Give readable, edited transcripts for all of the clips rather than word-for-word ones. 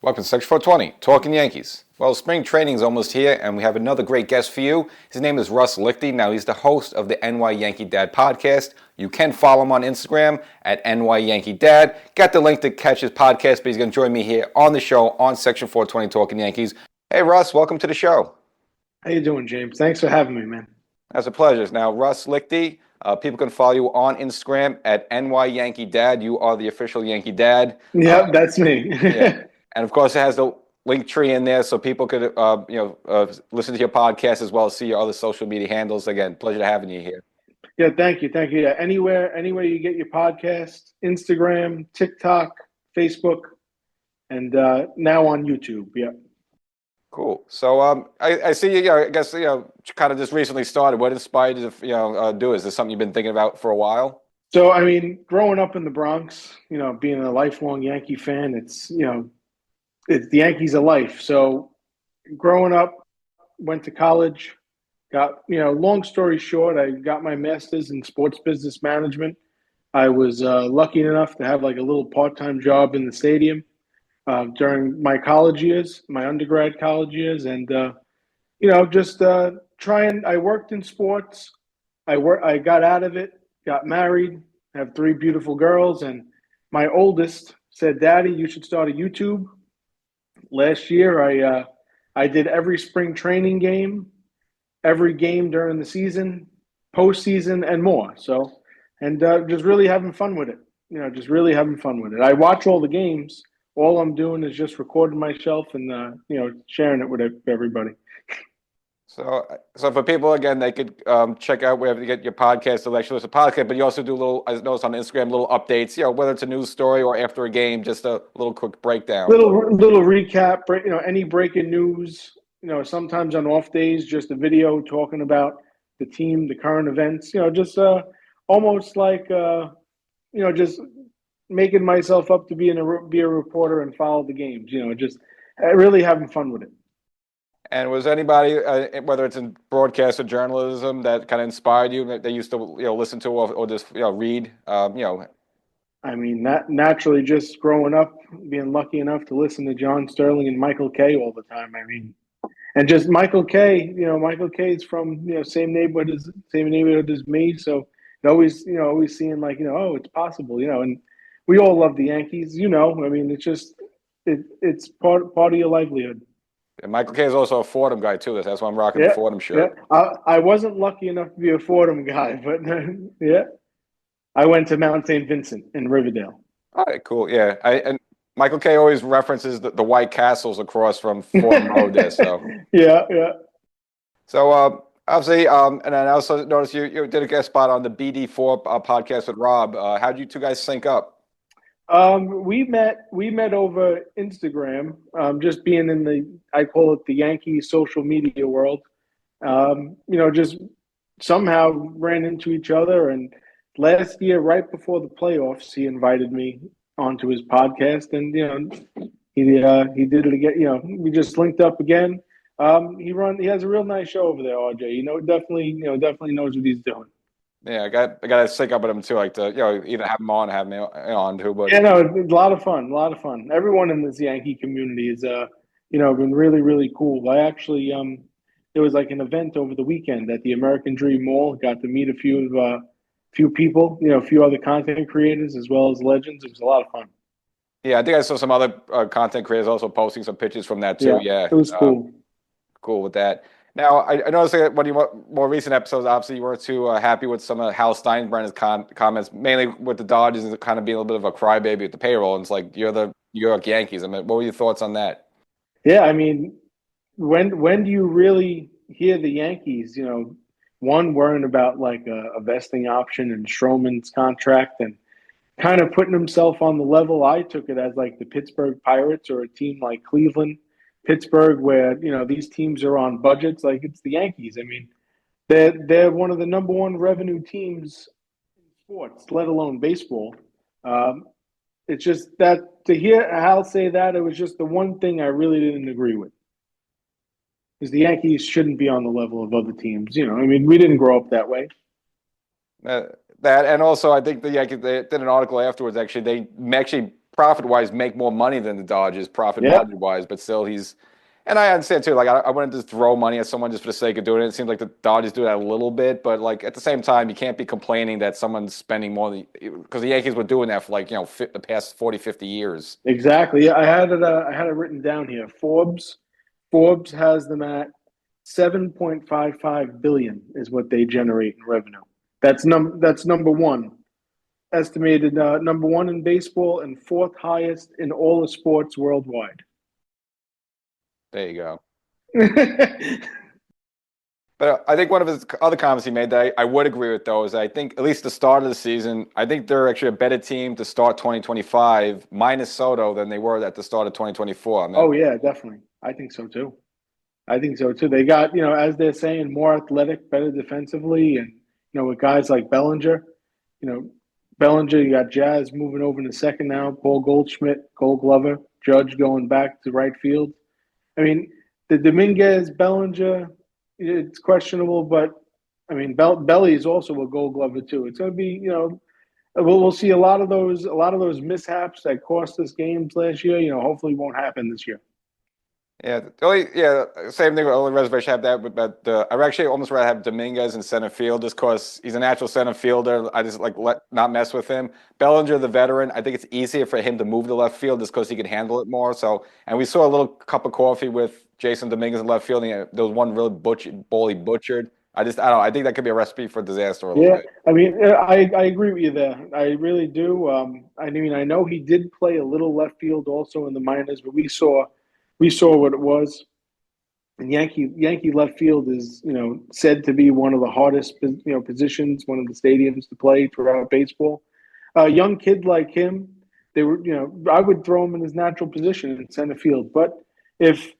Welcome to Section 420, Talkin Yankees. Well, spring training is almost here, and we have another great guest for you. His name is Russ Lichti. Now, he's the host of the NYyankeedad podcast. You can follow him on Instagram at nyyankeedad. Got the link to catch his podcast, but he's going to join me here on the show on Section 420, Talkin Yankees. Hey, Russ, welcome to the show. How you doing, James? Thanks for having me, man. That's a pleasure. Now, Russ Lichti, people can follow you on Instagram at nyyankeedad. You are the official Yankee dad. Yep, that's me. Yeah. And of course, it has the link tree in there, so people could, listen to your podcast as well as see your other social media handles. Again, pleasure having you here. Yeah, thank you. Yeah, anywhere you get your podcast, Instagram, TikTok, Facebook, and now on YouTube. Yeah. Cool. So I see you. I guess kind of just recently started. What inspired you to do? Is this something you've been thinking about for a while? So I mean, growing up in the Bronx, being a lifelong Yankee fan, it's the Yankees of life. So growing up, went to college, got, long story short, I got my master's in sports business management. I was lucky enough to have like a little part-time job in the stadium during my college years, my undergrad college years. And, I worked in sports. I got out of it, got married, have three beautiful girls. And my oldest said, "Daddy, you should start a YouTube." Last year, I did every spring training game, every game during the season, postseason, and more. So, and just really having fun with it. Just really having fun with it. I watch all the games. All I'm doing is just recording myself and sharing it with everybody. So for people, again, they could check out wherever you get your podcast. Actually, it's a podcast, but you also do I noticed on Instagram, little updates. Whether it's a news story or after a game, just a little quick breakdown. Little recap. Any breaking news. Sometimes on off days, just a video talking about the team, the current events. Just almost like just making myself up to be a reporter and follow the games. Just really having fun with it. And was anybody, whether it's in broadcast or journalism, that kind of inspired you? That they used to, listen to or just, read? I mean, naturally, just growing up, being lucky enough to listen to John Sterling and Michael Kay all the time. I mean, and just Michael Kay. Michael Kay's from same neighborhood as me, so always seeing like oh, it's possible. And we all love the Yankees. I mean, it's just it's part of your livelihood. And Michael Kay is also a Fordham guy too. That's why I'm rocking the Fordham shirt. Yeah. I wasn't lucky enough to be a Fordham guy, but yeah, I went to Mount St. Vincent in Riverdale. All right, cool. Yeah, and Michael Kay always references the White Castles across from Fordham Road there. So yeah. So obviously, and I also noticed you did a guest spot on the BD4 podcast with Rob. How did you two guys sync up? We met over Instagram, just being in I call it the Yankee social media world. Just somehow ran into each other. And last year, right before the playoffs, he invited me onto his podcast, and he did it again. We just linked up again. He has a real nice show over there, RJ. Definitely knows what he's doing. Yeah, I got to sync up with him too, like to either have him on or have me on too. But yeah, no, it's a lot of fun. Everyone in this Yankee community is been really, really cool. I actually there was like an event over the weekend at the American Dream Mall. Got to meet a few people, a few other content creators as well as legends. It was a lot of fun. Yeah, I think I saw some other content creators also posting some pictures from that too. Yeah, it was cool. Cool with that. Now, I noticed that one of your more recent episodes, obviously, you weren't too happy with some of Hal Steinbrenner's comments, mainly with the Dodgers and kind of being a little bit of a crybaby with the payroll. And it's like, you're the New York Yankees. I mean, what were your thoughts on that? Yeah, I mean, when do you really hear the Yankees, one worrying about like a vesting option in Stroman's contract and kind of putting himself on the level? I took it as like the Pittsburgh Pirates or a team like Cleveland, Pittsburgh, where these teams are on budgets. Like it's the Yankees. I mean, they're one of the number one revenue teams in sports, let alone baseball. It's just that to hear Hal say that, it was just the one thing I really didn't agree with. Is the Yankees shouldn't be on the level of other teams. I mean, we didn't grow up that way. That, and also I think the Yankees, they did an article afterwards. Actually, they profit-wise make more money than the Dodgers, profit Yeah, margin-wise, but still he's. And I understand too. Like I wouldn't just throw money at someone just for the sake of doing it. It seems like the Dodgers do that a little bit, but like at the same time, you can't be complaining that someone's spending more than because the Yankees were doing that for like the past 40, 50 years. exactly. Yeah, I had it. I had it written down here. Forbes has them at 7.55 billion is what they generate in revenue. That's number one. Estimated number one in baseball and fourth highest in all the sports worldwide. There you go. But I think one of his other comments he made that I would agree with, though, is I think at least the start of the season, I think they're actually a better team to start 2025 minus Soto than they were at the start of 2024. I mean, Oh yeah, definitely. I think so too. I think so too. They got, as they're saying, more athletic, better defensively, and with guys like Bellinger, you know, Bellinger, you got Jazz moving over to second now, Paul Goldschmidt, Gold Glover, Judge going back to right field. I mean, the Dominguez, Bellinger, it's questionable, but I mean, Belly is also a Gold Glover too. It's going to be, we'll see a lot of those mishaps that cost us games last year. Hopefully, won't happen this year. yeah, same thing with only reservation I have that, but I'd actually almost rather have Dominguez in center field just because he's a natural center fielder. I just like not mess with him. Bellinger, the veteran, I think it's easier for him to move to left field just because he can handle it more. So, and we saw a little cup of coffee with Jason Dominguez in left field. And there was one really ball he butchered. I don't know. I think that could be a recipe for disaster a little bit. I mean, I agree with you there. I really do. I mean, I know he did play a little left field also in the minors, but we saw what it was. And Yankee left field is said to be one of the hardest positions, one of the stadiums to play throughout baseball. A young kid like him, I would throw him in his natural position in center field. But if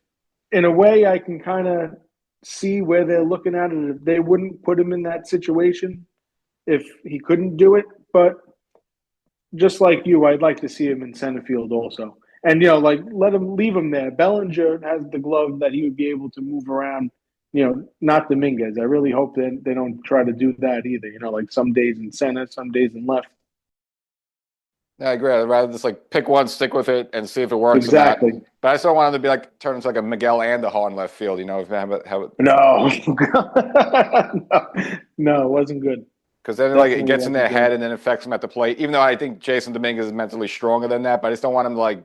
in a way I can kind of see where they're looking at it, if they wouldn't put him in that situation if he couldn't do it. But just like you, I'd like to see him in center field also. And leave him there. Bellinger has the glove that he would be able to move around. Not Dominguez. I really hope that they don't try to do that either. Like some days in center, some days in left. Yeah, I agree. I'd rather just like pick one, stick with it, and see if it works Exactly. or not. But I still want him to be like turn into like a Miguel Andujar in left field. If they have it. No, no, it wasn't good. Because then like it gets in their head and then affects them at the plate. Even though I think Jason Dominguez is mentally stronger than that, but I just don't want him to like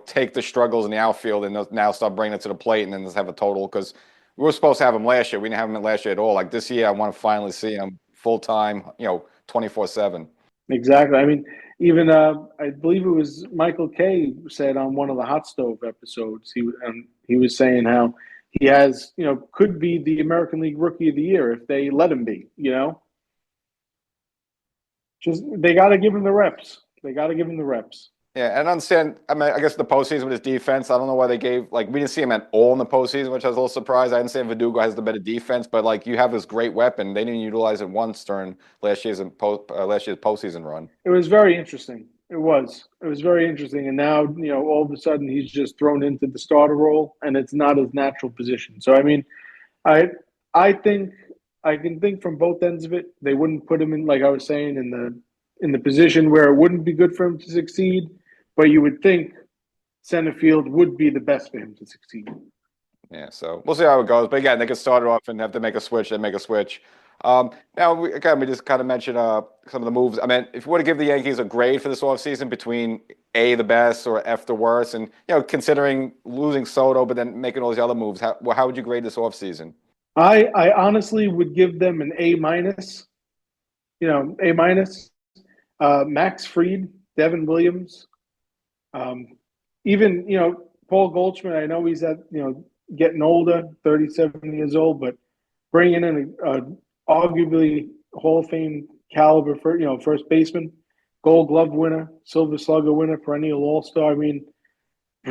take the struggles in the outfield and now start bringing it to the plate and then just have a total. Because we were supposed to have him last year. We didn't have him last year at all. Like this year, I want to finally see him full time, 24/7. Exactly. I mean, even I believe it was Michael Kay said on one of the Hot Stove episodes, he was saying how he has, could be the American League Rookie of the Year if they let him be, Just they got to give him the reps. They got to give him the reps. Yeah, and I understand. I mean, I guess the postseason with his defense, I don't know why they gave we didn't see him at all in the postseason, which I was a little surprised. I understand Verdugo has the better defense, but you have this great weapon. They didn't utilize it once during last year's postseason run. It was very interesting. It was very interesting, and now all of a sudden he's just thrown into the starter role, and it's not his natural position. So I mean, I think I can think from both ends of it. They wouldn't put him in, like I was saying, in the position where it wouldn't be good for him to succeed. But you would think center field would be the best for him to succeed. Yeah, so we'll see how it goes. But again, they could start it off and have to make a switch, then make a switch. Now, we just kind of mentioned some of the moves. I mean, if you were to give the Yankees a grade for this offseason between A, the best, or F, the worst, and, considering losing Soto but then making all these other moves, how would you grade this offseason? I honestly would give them an A minus. A minus. Max Fried, Devin Williams. Even Paul Goldschmidt, I know he's at getting older, 37 years old, but bringing in a arguably Hall of Fame caliber for first baseman, Gold Glove winner, Silver Slugger winner, perennial All Star. I mean,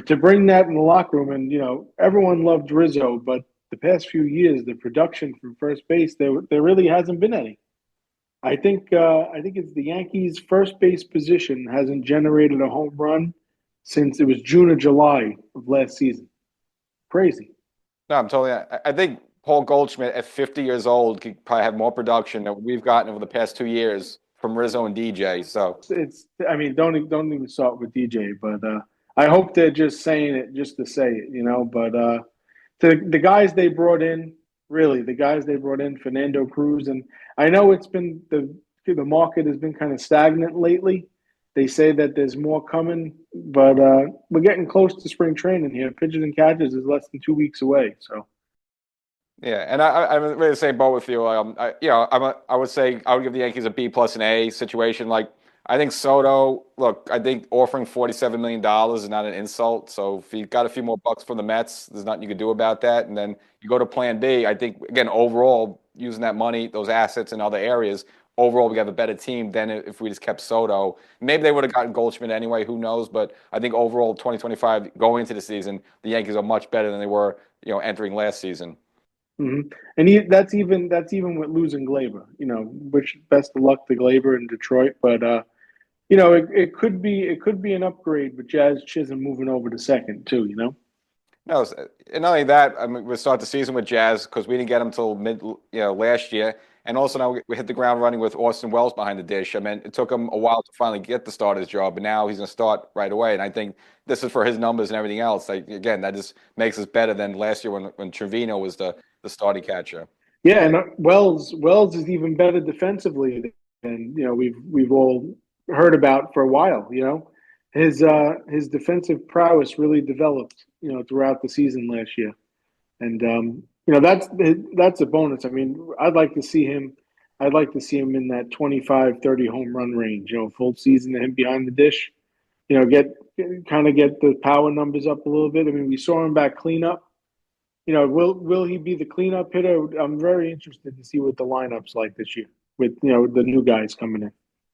to bring that in the locker room, and everyone loved Rizzo, but the past few years, the production from first base, there really hasn't been any. I think it's the Yankees' first base position hasn't generated a home run since it was June or July of last season. Crazy. No, I'm totally. I think Paul Goldschmidt at 50 years old could probably have more production than we've gotten over the past 2 years from Rizzo and DJ. So I mean, don't even start with DJ, but I hope they're just saying it just to say it, you know. But the guys they brought in, really, the guys they brought in, Fernando Cruz, and I know it's been the market has been kind of stagnant lately. They say that there's more coming, but we're getting close to spring training here. Pitches and catches is less than 2 weeks away, so. yeah, and I'm really the same boat with you. I would say I would give the Yankees a B plus and A situation. Like I think Soto, look, I think offering $47 million is not an insult. So if you got a few more bucks from the Mets, there's nothing you can do about that. And then you go to Plan B. I think again overall using that money, those assets in other areas, overall we have a better team than if we just kept Soto. Maybe they would have gotten Goldschmidt anyway. Who knows? But I think overall 2025 going into the season, the Yankees are much better than they were, entering last season. Mm-hmm. And that's even with losing Glaber. You know, which best of luck to Glaber in Detroit, but it could be an upgrade with Jazz Chisholm moving over to second too. You know. No, and not only that, I mean, we start the season with Jazz because we didn't get him until mid, last year, and also now we hit the ground running with Austin Wells behind the dish. I mean, it took him a while to finally get the starter's job, but now he's going to start right away. And I think this is for his numbers and everything else. Like again, that just makes us better than last year when Trevino was the starting catcher. Yeah, and Wells is even better defensively than we've all heard about for a while. You know, his defensive prowess really developed throughout the season last year, and that's a bonus. I mean, I'd like to see him. I'd like to see him in that 25-30 home run range. Full season of him behind the dish. Get the power numbers up a little bit. I mean, we saw him back cleanup. Will he be the cleanup hitter? I'm very interested to see what the lineup's like this year with the new guys coming in.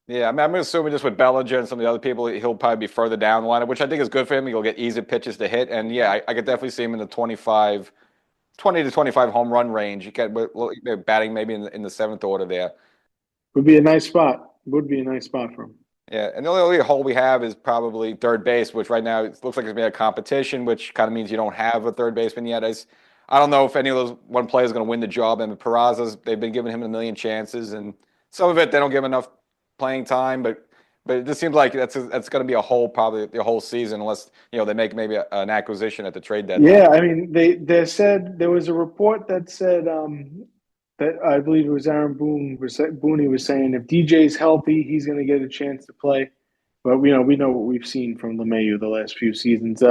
Yeah, I mean, I'm assuming just with Bellinger and some of the other people, he'll probably be further down the lineup, which I think is good for him. He'll get easy pitches to hit, and yeah, I could definitely see him in the 20 to 25 home run range. You get batting maybe in the seventh order there. Would be a nice spot. Would be a nice spot for him. Yeah, and the only hole we have is probably third base, which right now it looks like it's been a competition, which kind of means you don't have a third baseman yet. I don't know if any of those one player is going to win the job. And Peraza's, they've been giving him a million chances, and some of it they don't give enough playing time. But it just seems like that's going to be a hole probably the whole season, unless they make maybe an acquisition at the trade deadline. Yeah, I mean they said there was a report that said that I believe it was Aaron Boone was saying if DJ's healthy, he's going to get a chance to play. But we know what we've seen from LeMahieu the last few seasons.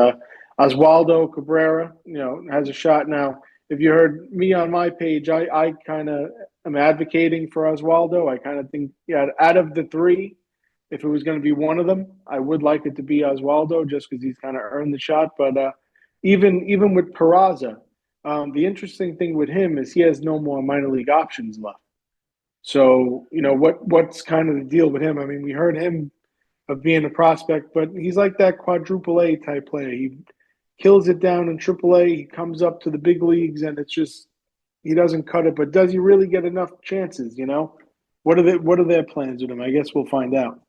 Oswaldo Cabrera, has a shot now. If you heard me on my page, I kind of am advocating for Oswaldo. I kind of think, out of the three, if it was going to be one of them, I would like it to be Oswaldo just because he's kind of earned the shot. But even with Peraza, the interesting thing with him is he has no more minor league options left. So, what's kind of the deal with him? I mean, we heard him of being a prospect, but he's like that quadruple A type player. He kills it down in triple A. He comes up to the big leagues, and it's just he doesn't cut it. But does he really get enough chances? What are their plans with him? I guess we'll find out.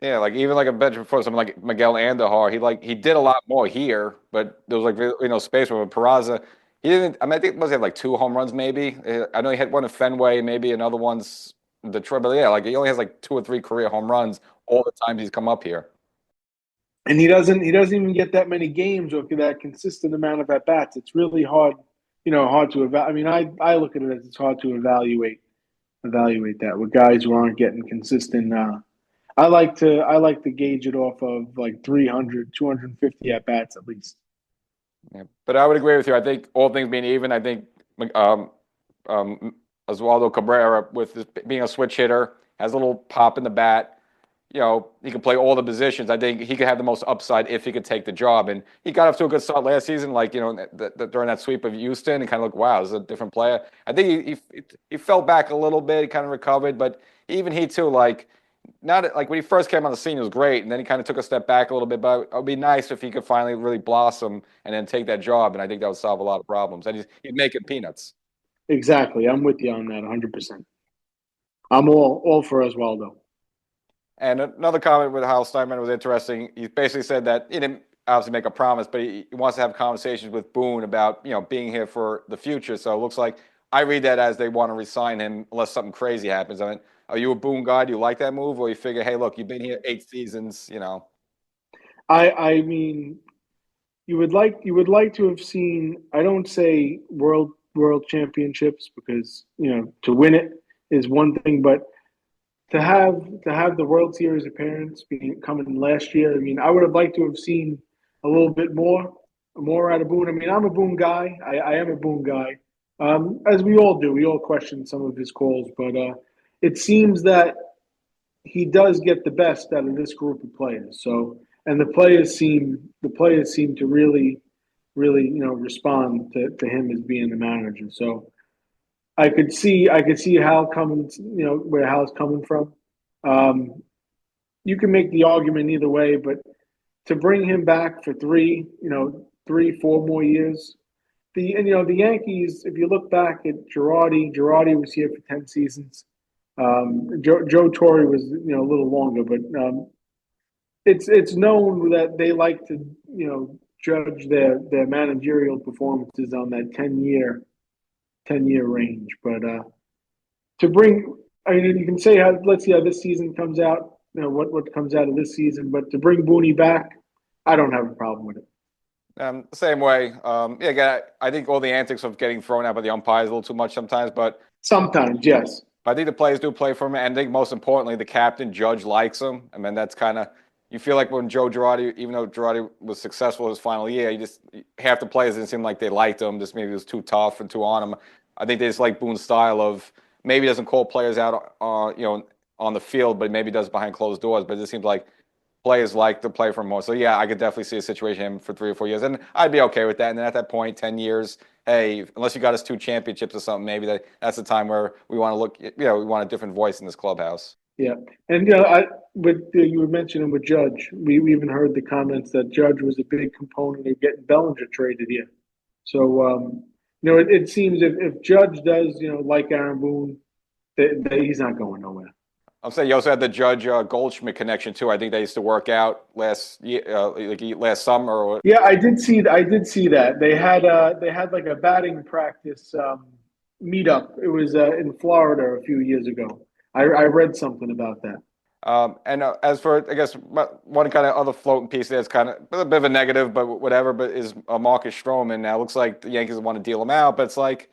Yeah, like even like I mentioned before, something like Miguel Andujar, he did a lot more here, but there was like space for him. Peraza, he didn't. I mean, I think he must have like 2 home runs maybe. I know he had one at Fenway, maybe another one's Detroit, but yeah, like he only has like 2 or 3 career home runs all the times he's come up here. And he doesn't even get that many games or that consistent amount of at bats. It's really hard, hard to evaluate. I mean, I look at it as it's hard to evaluate that with guys who aren't getting consistent. I like to gauge it off of like 300, 250 at bats at least. Yeah, but I would agree with you. I think all things being even, I think Oswaldo Cabrera, with this, being a switch hitter, has a little pop in the bat. He can play all the positions. I think he could have the most upside if he could take the job. And he got off to a good start last season, like, during that sweep of Houston, and kind of looked, wow, this is a different player. I think he fell back a little bit, he kind of recovered, but even he too, like, not like when he first came on the scene, it was great, and then he kind of took a step back a little bit. But it would be nice if he could finally really blossom and then take that job, and I think that would solve a lot of problems. And he'd make it peanuts. Exactly, I'm with you on that 100%. I'm all for Oswaldo. And another comment with Hal Steinbrenner was interesting. He basically said that he didn't obviously make a promise, but he wants to have conversations with Boone about being here for the future. So it looks like I read that as they want to re-sign him unless something crazy happens. I mean, Are you a Boone guy? Do you like that move, or you figure, hey, look, you've been here 8 seasons, you know? I mean, you would like to have seen. I don't say world championships because to win it is one thing, but to have the World Series appearance being coming last year. I mean, I would have liked to have seen a little bit more out of Boone. I mean, I'm a Boone guy. I am a Boone guy, as we all do. We all question some of his calls, but it seems that he does get the best out of this group of players. So, and the players seem to really respond to him as being the manager. So I could see Hal coming, where Hal's coming from. Um, you can make the argument either way, but to bring him back for 4 more years. The Yankees, if you look back at Girardi was here for 10 seasons. Joe Torre was a little longer, but it's known that they like to judge their managerial performances on that 10-year range. But to bring, I mean, you can say let's see how this season comes out. What comes out of this season, but to bring Booney back, I don't have a problem with it. Same way. Yeah, again, I think all the antics of getting thrown out by the umpires a little too much sometimes, but Sometimes, yes. I think the players do play for him, and I think most importantly, the captain, Judge, likes him. I mean, that's kind of, you feel like when Joe Girardi, even though Girardi was successful his final year, half the players didn't seem like they liked him. Just maybe it was too tough and too on him. I think they just like Boone's style of maybe doesn't call players out, on the field, but maybe does behind closed doors. But it just seems like players like to play for him more. So yeah, I could definitely see a situation him for 3 or 4 years, and I'd be okay with that. And then at that point, 10 years, hey, unless you got us 2 championships or something, maybe that's the time where we want to look. We want a different voice in this clubhouse. Yeah, and you were mentioning with Judge, we even heard the comments that Judge was a big component of getting Bellinger traded here. So it seems if Judge does like Aaron Boone, that he's not going nowhere. I'm saying you also had the Judge Goldschmidt connection too. I think they used to work out last year, like last summer. Yeah, I did see that they had like a batting practice meetup. It was in Florida a few years ago. I read something about that. And as for, I guess, one kind of other floating piece that's kind of a bit of a negative, but whatever, but is Marcus Stroman. Now, it looks like the Yankees want to deal him out, but it's like,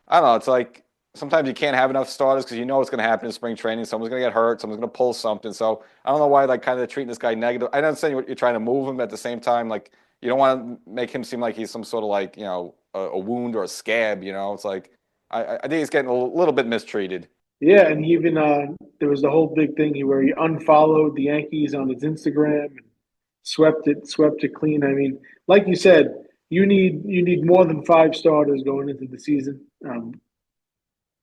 I don't know, it's like sometimes you can't have enough starters because you know what's going to happen in spring training. Someone's going to get hurt. Someone's going to pull something. So I don't know why, like, kind of treating this guy negative. I understand you're trying to move him, but at the same time, like, you don't want to make him seem like he's some sort of, like, a wound or a scab, It's like, I think he's getting a little bit mistreated. Yeah, and even there was the whole big thing where he unfollowed the Yankees on his Instagram and swept it clean. I mean, like you said, you need more than 5 starters going into the season.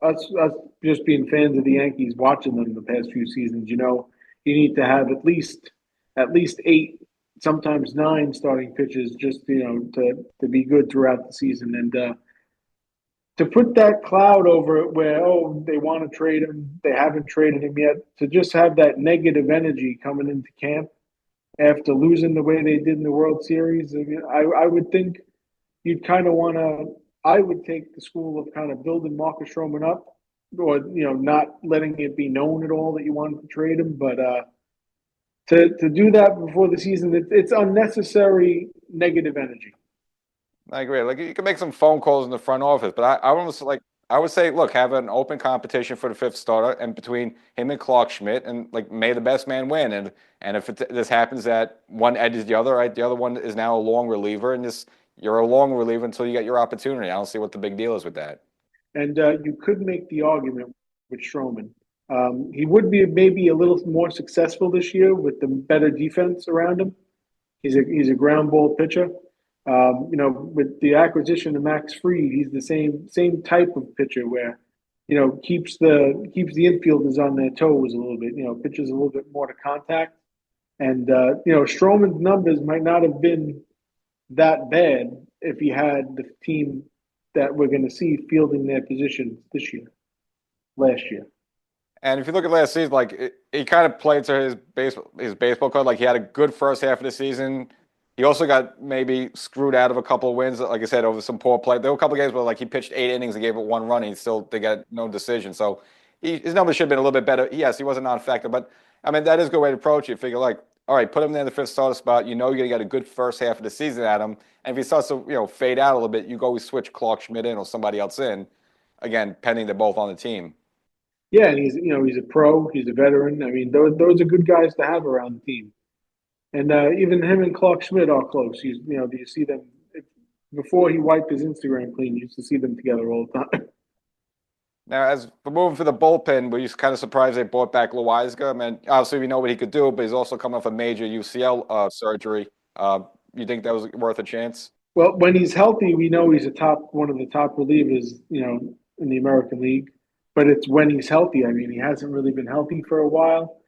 Us just being fans of the Yankees, watching them the past few seasons, you need to have at least 8, sometimes 9 starting pitchers just to be good throughout the season. And to put that cloud over it where, they want to trade him, they haven't traded him yet, to just have that negative energy coming into camp after losing the way they did in the World Series. I mean, I would think you'd kind of want to. I would take the school of kind of building Marcus Stroman up, or not letting it be known at all that you wanted to trade him. But to do that before the season, it's unnecessary negative energy. I agree. Like, you can make some phone calls in the front office, but I would say, look, have an open competition for the 5th starter, and between him and Clark Schmidt, and like may the best man win. And if this happens that one edges the other, right, the other one is now a long reliever, and you're a long reliever until you get your opportunity. I don't see what the big deal is with that. And you could make the argument with Stroman. He would be maybe a little more successful this year with the better defense around him. He's a ground ball pitcher. With the acquisition of Max Fried, he's the same type of pitcher where, keeps the infielders on their toes a little bit. Pitches a little bit more to contact, and Stroman's numbers might not have been that bad if he had the team that we're going to see fielding their positions last year. And if you look at last season, like he kind of played to his baseball card. Like, he had a good first half of the season. He also got maybe screwed out of a couple of wins, like I said, over some poor play. There were a couple of games where, like, he pitched 8 innings and gave it 1 run, and they got no decision. So his numbers should have been a little bit better. Yes, he was a non-factor, but I mean that is a good way to approach it. You figure like, all right, put him there in the fifth starter spot. You know you're gonna get a good first half of the season at him, and if he starts to fade out a little bit, you go switch Clark Schmidt in or somebody else in. Again, pending they're both on the team. Yeah, and he's a pro, he's a veteran. I mean, those are good guys to have around the team. And even him and Clark Schmidt are close. Do you see them before he wiped his Instagram clean? You used to see them together all the time. Now, as for moving for the bullpen, were you kind of surprised they brought back Loizaga? I mean, obviously we know what he could do, but he's also coming off a major UCL surgery. You think that was worth a chance? Well, when he's healthy, we know he's one of the top relievers, in the American League. But it's when he's healthy. I mean, he hasn't really been healthy for a while.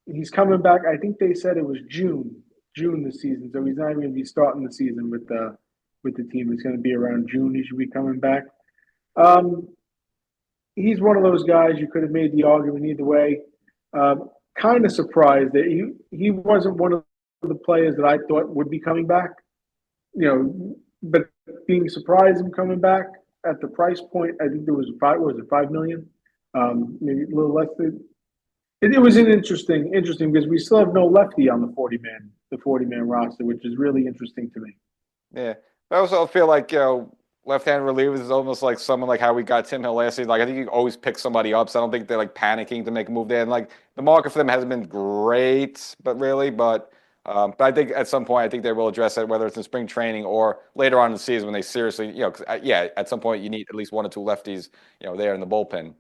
He's coming back. I think they said it was June this season. So he's not even going to be starting the season with the team. It's going to be around June. He should be coming back. He's one of those guys you could have made the argument either way. Kind of surprised that he wasn't one of the players that I thought would be coming back. But being surprised him coming back at the price point, I think there was $5 million, maybe a little less than. It was interesting because we still have no lefty on the 40-man roster, which is really interesting to me. Yeah, I also feel like left-hand relievers is almost like someone like how we got Tim Hill last season. Like I think you always pick somebody up, so I don't think they're like panicking to make a move there. And like the market for them hasn't been great, but I think at some point I think they will address that, whether it's in spring training or later on in the season when they seriously, at some point you need at least one or two lefties, there in the bullpen.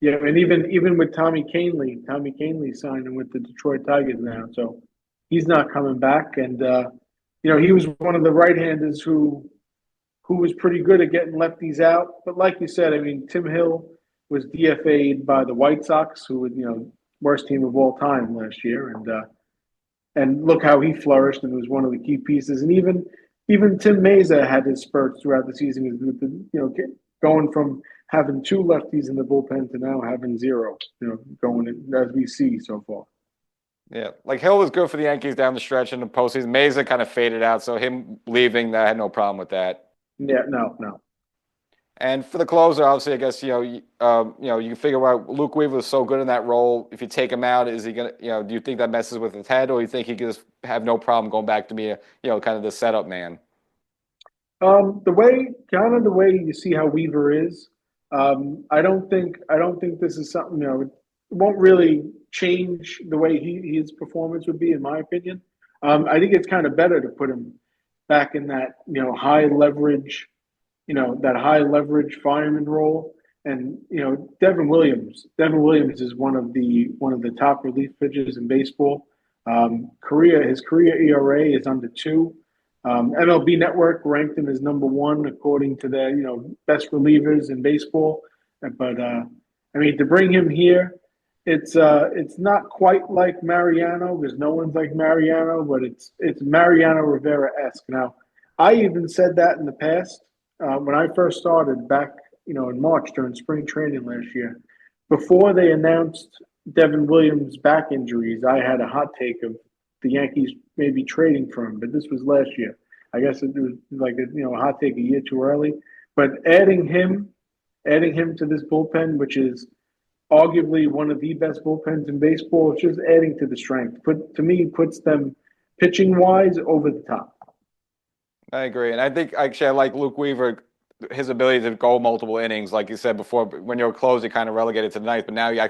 Yeah, and even with Tommy Kahnle signing with the Detroit Tigers now, so he's not coming back. And he was one of the right-handers who was pretty good at getting lefties out. But like you said, I mean, Tim Hill was DFA'd by the White Sox, who was worst team of all time last year, and look how he flourished and was one of the key pieces. And even Tim Mesa had his spurts throughout the season, going from having two lefties in the bullpen to now having zero, going in, as we see so far. Yeah, like Hill was good for the Yankees down the stretch in the postseason. Mesa kind of faded out, so him leaving, I had no problem with that. Yeah, no. And for the closer, obviously, I guess you can figure out Luke Weaver was so good in that role. If you take him out, is he gonna? Do you think that messes with his head, or do you think he could just have no problem going back to be kind of the setup man? The way you see how Weaver is, I don't think this is something it won't really change the way his performance would be, in my opinion. I think it's kind of better to put him back in that high leverage. That high leverage fireman role. And, Devin Williams is one of the top relief pitchers in baseball. His career ERA is under 2. MLB Network ranked him as number 1 according to their, best relievers in baseball. But to bring him here, it's not quite like Mariano because no one's like Mariano, but it's Mariano Rivera-esque. Now, I even said that in the past. When I first started back, in March during spring training last year, before they announced Devin Williams' back injuries, I had a hot take of the Yankees maybe trading for him, but this was last year. I guess it was like a hot take a year too early. But adding him to this bullpen, which is arguably one of the best bullpens in baseball, it's just adding to the strength. Puts them pitching wise over the top. I agree. And I think actually I like Luke Weaver, his ability to go multiple innings. Like you said before, when you're close, you kind of relegated to the ninth, but now you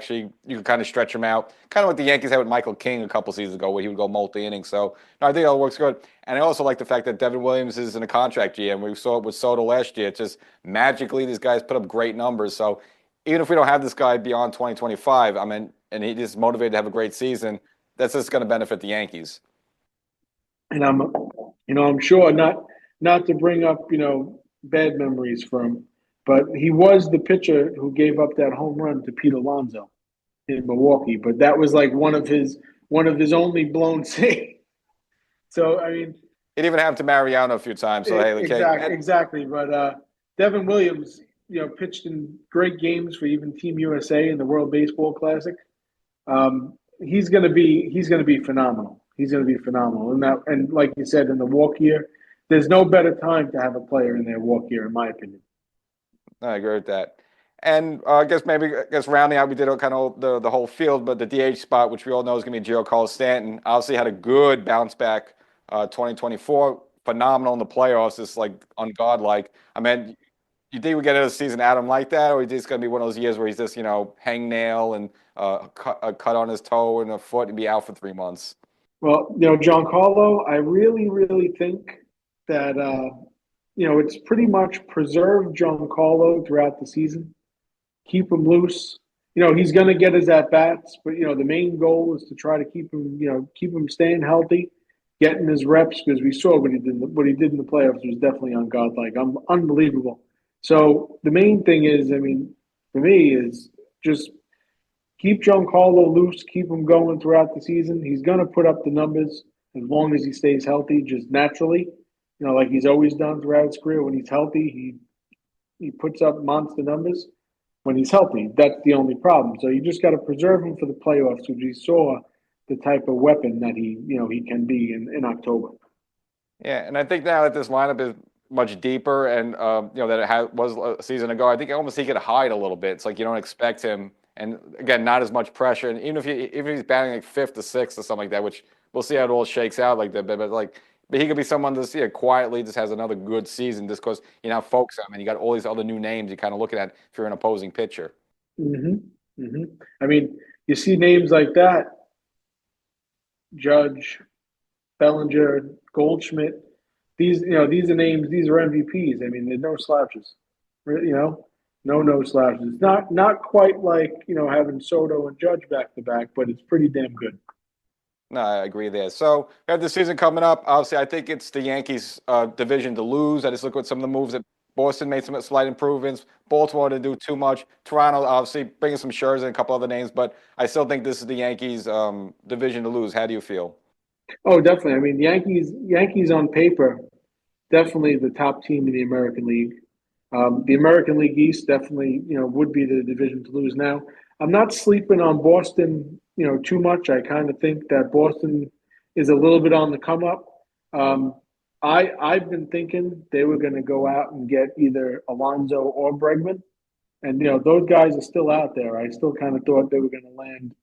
can kind of stretch him out. Kind of what the Yankees had with Michael King a couple seasons ago where he would go multi-innings. So no, I think that works good. And I also like the fact that Devin Williams is in a contract year, and we saw it with Soto last year. It's just magically these guys put up great numbers. So even if we don't have this guy beyond 2025, and he just motivated to have a great season, that's just going to benefit the Yankees. And I'm sure not to bring up, bad memories for him, but he was the pitcher who gave up that home run to Pete Alonso in Milwaukee. But that was like one of his only blown saves. So it even happened to Mariano a few times. So exactly. But Devin Williams, pitched in great games for even Team USA in the World Baseball Classic. He's going to be phenomenal. He's going to be phenomenal. And like you said, in the walk year, there's no better time to have a player in their walk year, in my opinion. I agree with that. And I guess rounding out, we did kind of the whole field, but the DH spot, which we all know is going to be Giancarlo Stanton, obviously had a good bounce back 2024, phenomenal in the playoffs, just like ungodlike. I mean, you think we get into the season Adam like that, or is this going to be one of those years where he's just hangnail and a cut on his toe and a foot and be out for 3 months? Well, Giancarlo, I really, really think that it's pretty much preserve Giancarlo throughout the season. Keep him loose. He's going to get his at bats, but the main goal is to try to keep him staying healthy, getting his reps, because we saw what he did. What he did in the playoffs was definitely ungodlike, unbelievable. So the main thing is, I mean, for me, is just keep Giancarlo loose, keep him going throughout the season. He's going to put up the numbers as long as he stays healthy, just naturally. Like he's always done throughout his career. When he's healthy, he puts up monster numbers. When he's healthy, that's the only problem. So you just got to preserve him for the playoffs, which we saw the type of weapon that he can be in October. Yeah, and I think now that this lineup is much deeper, and that it was a season ago, I think almost he could hide a little bit. It's like you don't expect him, and again, not as much pressure. And even if he's batting like fifth or sixth or something like that, which we'll see how it all shakes out like that. But he could be someone that quietly just has another good season just because you're not focused on him, and you got all these other new names you're kind of looking at if you're an opposing pitcher. Mm-hmm. Mm-hmm. I mean, you see names like that, Judge, Bellinger, Goldschmidt. These are names. These are MVPs. I mean, there's no slouches. No slouches. It's not quite like having Soto and Judge back to back, but it's pretty damn good. No, I agree there. So we have the season coming up. Obviously, I think it's the Yankees' division to lose. I just look at some of the moves that Boston made some slight improvements. Baltimore didn't do too much. Toronto, obviously, bringing some Scherzer and a couple other names, but I still think this is the Yankees' division to lose. How do you feel? Oh, definitely. I mean, Yankees on paper, definitely the top team in the American League. The American League East definitely, would be the division to lose. Now, I'm not sleeping on Boston, too much. I kind of think that Boston is a little bit on the come up. I've been thinking they were going to go out and get either Alonso or Bregman, and those guys are still out there. I still kind of thought they were going to land,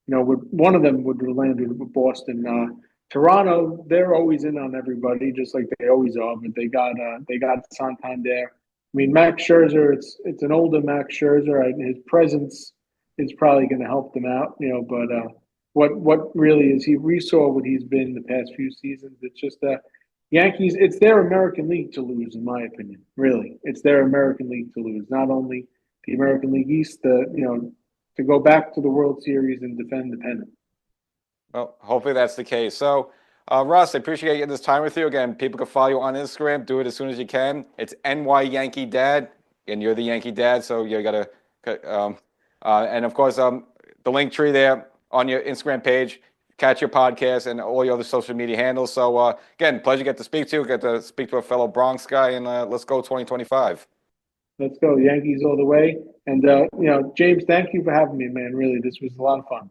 one of them would have landed with Boston. Toronto, they're always in on everybody, just like they always are. But they got Santander. I mean, Max Scherzer, it's an older Max Scherzer. His presence is probably going to help them out, But what really is we saw what he's been the past few seasons. It's just Yankees. It's their American League to lose, in my opinion. Really, it's their American League to lose. Not only the American League East, to go back to the World Series and defend the pennant. Well, hopefully that's the case. So, Russ, I appreciate getting this time with you. Again, people can follow you on Instagram. Do it as soon as you can. It's nyyankeedad, and you're the Yankee Dad, so you got to. And of course, the link tree there on your Instagram page. Catch your podcast and all your other social media handles. So, again, pleasure to get to speak to you. Get to speak to a fellow Bronx guy, and let's go 2025. Let's go Yankees all the way. And James, thank you for having me, man. Really, this was a lot of fun.